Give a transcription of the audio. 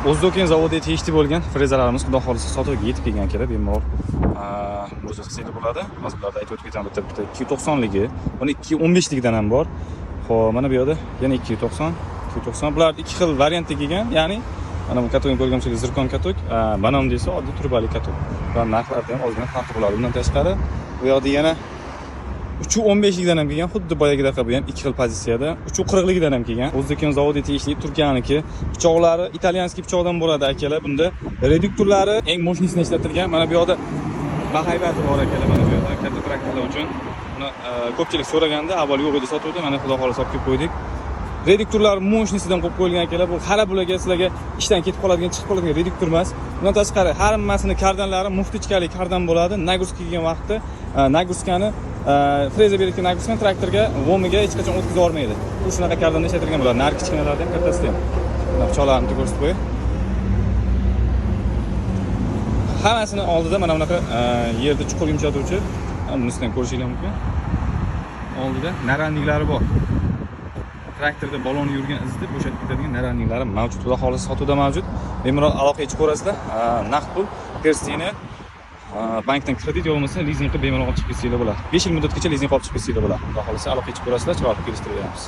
O'zdoken zavodiga tegishli bo'lgan frezerlarimiz xudo xolisa sotuvga yetib kelgan ekan, bemalol o'zi qilsangiz bo'ladi. Hozir bularda aytib o'tib ketaman, bitta 290ligi, buni 215ligidan ham bor. Xo'p, mana bu yerda yana 290. Bular ikki xil variantda kelgan, ya'ni mana bu katokni ko'rgan bo'lsangiz zirkon katok, banan desa oddiy turbali katok. Bular narxlarida ham ozgina farqi bo'ladi. Bundan tashqari bu yoqda yana 315ligidan ham kelgan, xuddi boyagidaqa bu ham ikki xil pozitsiyada. 340ligidan ham kelgan. O'zbekiston zavodiga tegishli Turkiyaniki. Pichoqlari italyanskiy pichoqdan bo'ladi akalar. Bunda reduktorlari eng mощностьni ishlatilgan. Mana bu yoqda bahaybati bor akalar, mana bu yoqda katta traktorlar uchun. Buni ko'pchilik so'raganda avval yo'q edi sotuvda, mana xudo xolisa olib kelib qo'ydik. Reduktorlar mощностьsidan qo'yib qo'yilgan akalar. Bu xarab bularga sizlarga ishdan ketib qoladigan, chiqib qoladigan reduktor emas. Bundan tashqari hammasini kardanlari muftichkali kardan bo'ladi. Nagruska kelgan vaqtda nagruskani freza berayotgan nagruskani traktorga vomiga hech qachon o'tkazib yubormaydi. Bu shunaqa kardanda ishlatilgan bo'ladi. Narx kichkinalardan kattasida ham. Mana pichoqlarni ko'rsatib qo'yay. Hammasini oldida mana bunaqa yerda chuqur yumshatuvchi, bunisidan ko'rishingiz mumkin. Oldida naranniklari bor. Traktorda balonni yurgan izda bo'shatib ketadigan naranniklari mavjud. Xudo xolisa sotuvda mavjud. Bemalol aloqaga chiqib ko'rasizlar. Naqd pul, persini, bankdan kredit yo'lmasa lizing qilib bemalol olib chiqib ketsanglar bo'ladi. 5 yil muddatgacha lizing olib chiqib ketsanglar bo'ladi. Xudo xolisa aloqaga chiqib ko'rasizlar, chiroyli kelishtirib beramiz.